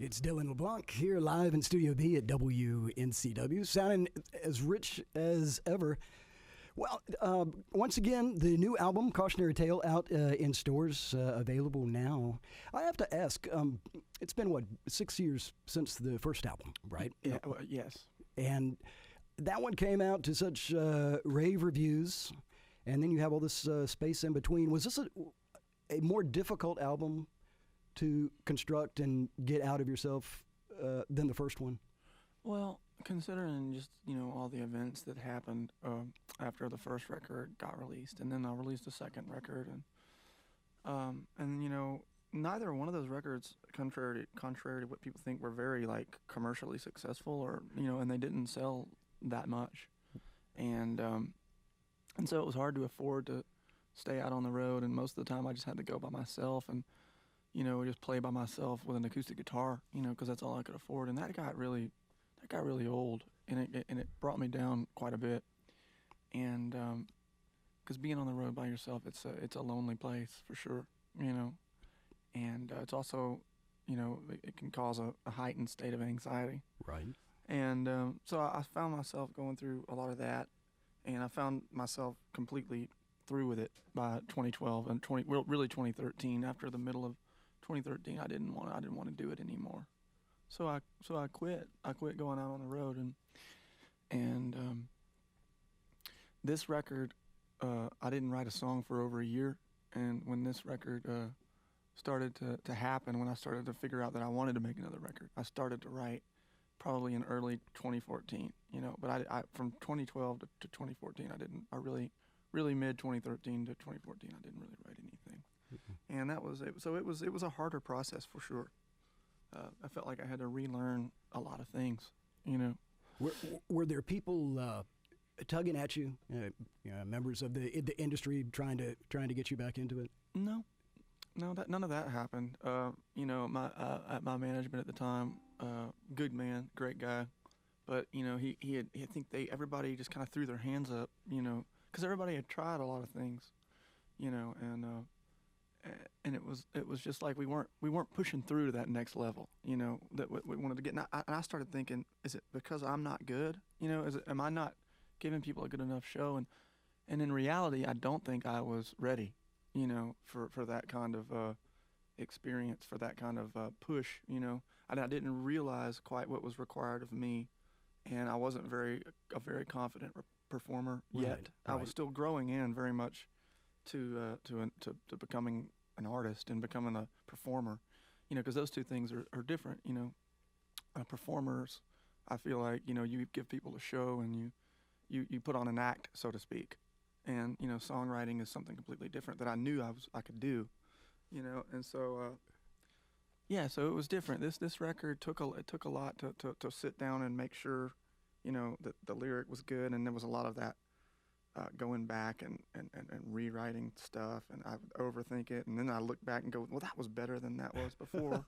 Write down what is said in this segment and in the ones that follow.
It's Dylan Leblanc here live in Studio B at WNCW, sounding as rich as ever. Well, once again, the new album, Cautionary Tale, out in stores, available now. I have to ask, it's been, 6 years since the first album, right? Yeah, well, yes. And that one came out to such rave reviews, and then you have all this space in between. Was this a more difficult album to construct and get out of yourself than the first one? Well, considering just, all the events that happened after the first record got released, and then I released the second record, and neither one of those records, contrary to what people think, were very commercially successful, or and they didn't sell that much, and so it was hard to afford to stay out on the road, and most of the time I just had to go by myself and just play by myself with an acoustic guitar, because that's all I could afford, and that got really old, and it brought me down quite a bit, and because being on the road by yourself, it's a lonely place for sure, and it's also, it can cause a heightened state of anxiety. Right. And so I found myself going through a lot of that, and I found myself completely through with it by 2012 and 2013. After the middle of 2013, I didn't want to do it anymore. So I quit. I quit going out on the road, and this record, I didn't write a song for over a year. And when this record started to happen, when I started to figure out that I wanted to make another record, I started to write probably in early 2014. But I from 2012 to 2014, I really mid 2013 to 2014, I didn't really write anything. Mm-hmm. And that was it. So it was a harder process for sure. I felt like I had to relearn a lot of things, Were there people tugging at you, members of the industry trying to get you back into it? No, none of that happened. My management at the time, good man, great guy, but everybody just kind of threw their hands up, because everybody had tried a lot of things, and it was just like we weren't pushing through to that next level, that we wanted to get. And I started thinking, is it because I'm not good? Am I not giving people a good enough show? And in reality, I don't think I was ready, for that kind of experience, for that kind of push, and I didn't realize quite what was required of me, and I wasn't a very confident performer yet. Right. I was still growing in very much to becoming an artist and becoming a performer, because those two things are different. Performers, I feel like you give people a show and you put on an act, so to speak, and songwriting is something completely different that I knew I could do, and so so it was different. This record took a lot to sit down and make sure that the lyric was good, and there was a lot of that. Going back and rewriting stuff, and I would overthink it, and then I look back and go, well, that was better than that was before,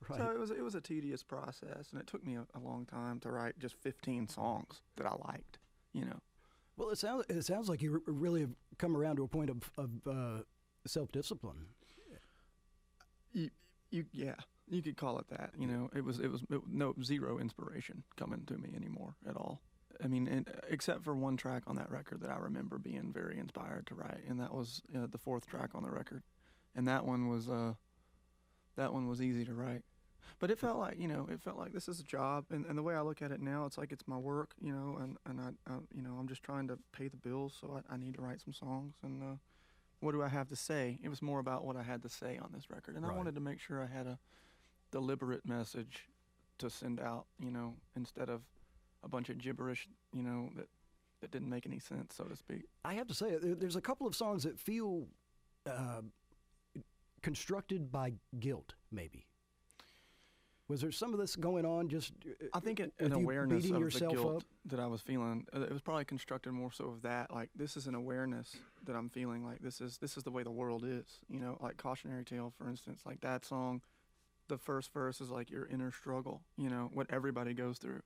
Right. So it was a tedious process, and it took me a long time to write just 15 songs that I liked, Well, it sounds like you really have come around to a point of self-discipline. You could call it that. It was zero inspiration coming to me anymore at all. I mean, except for one track on that record that I remember being very inspired to write, and that was the fourth track on the record, and that one was easy to write, but it felt like this is a job, and the way I look at it now, it's like it's my work, and I I'm just trying to pay the bills, so I need to write some songs, and what do I have to say? It was more about what I had to say on this record, and I wanted to make sure I had a deliberate message to send out, instead of a bunch of gibberish, that didn't make any sense, so to speak. I have to say, there's a couple of songs that feel constructed by guilt, maybe. Was there some of this going on? Just I think an awareness of the guilt up? That I was feeling. It was probably constructed more so of that. Like, this is an awareness that I'm feeling. Like, this is the way the world is. Like Cautionary Tale, for instance. Like that song, the first verse is like your inner struggle. What everybody goes through.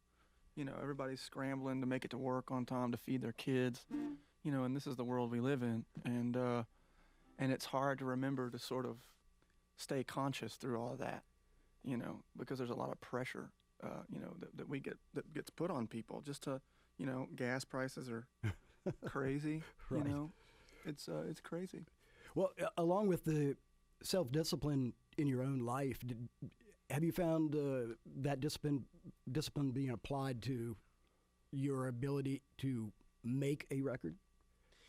Everybody's scrambling to make it to work on time to feed their kids, and this is the world we live in, and it's hard to remember to sort of stay conscious through all of that, you know, because there's a lot of pressure, you know, that gets put on people just to, you know, gas prices are crazy, Right. you know, it's crazy. Well, along with the self-discipline in your own life, have you found that discipline being applied to your ability to make a record?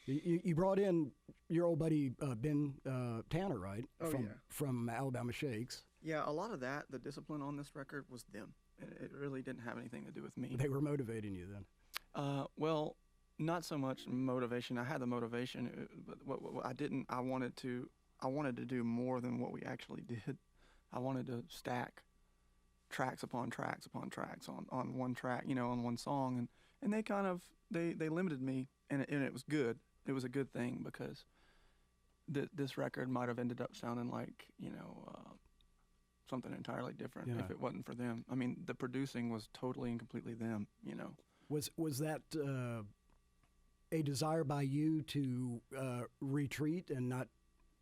You brought in your old buddy Ben Tanner, right? Oh, yeah. From Alabama Shakes. Yeah, a lot of that, the discipline on this record was them. It really didn't have anything to do with me. They were motivating you then. Well, not so much motivation. I had the motivation, but what I didn't. I wanted to do more than what we actually did. I wanted to stack tracks upon tracks upon tracks on one track, you know, on one song, and they kind of they limited me, and it was good. It was a good thing because this record might have ended up sounding like, you know, something entirely different if it wasn't for them. I mean, the producing was totally and completely them, you know. Was that a desire by you to retreat and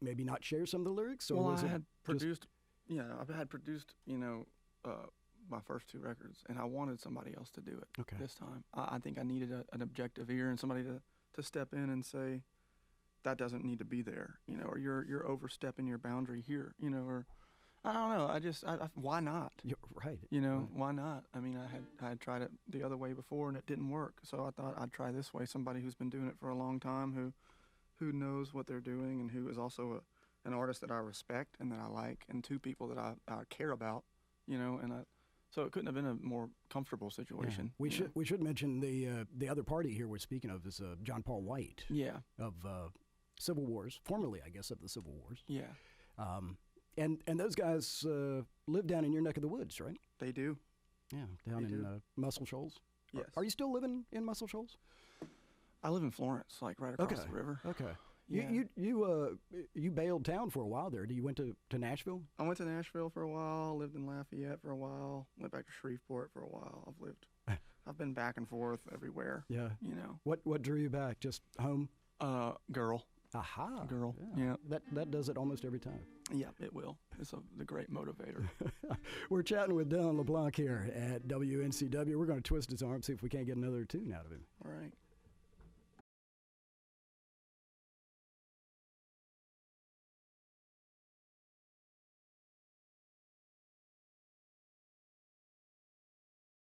maybe not share some of the lyrics? Or Well, was I it had produced, I had produced, you know, my first two records, and I wanted somebody else to do it this time. I think I needed an objective ear and somebody to step in and say, that doesn't need to be there, you know, or you're overstepping your boundary here, you know, or I don't know. I why not? You're right. You know, Right. why not? I mean, I had tried it the other way before and it didn't work. So I thought I'd try this way. Somebody who's been doing it for a long time, who knows what they're doing, and who is also an artist that I respect and that I like, and two people that I care about, you know, so it couldn't have been a more comfortable situation. Yeah. We should mention the other party here we're speaking of is John Paul White. Yeah. Of Civil Wars, formerly, I guess, of the Civil Wars. Yeah. And those guys live down in your neck of the woods, right? They do. Yeah, down in Muscle Shoals. Yes. Are you still living in Muscle Shoals? I live in Florence, like right across the river. Okay. Yeah. You bailed town for a while there. You went to Nashville? I went to Nashville for a while, lived in Lafayette for a while, went back to Shreveport for a while. I've been back and forth everywhere. Yeah. You know. What drew you back? Just home? Girl. Aha. Girl. Yeah. That does it almost every time. Yeah, it will. It's the great motivator. We're chatting with Dylan Leblanc here at WNCW. We're going to twist his arm, see if we can't get another tune out of him. All right.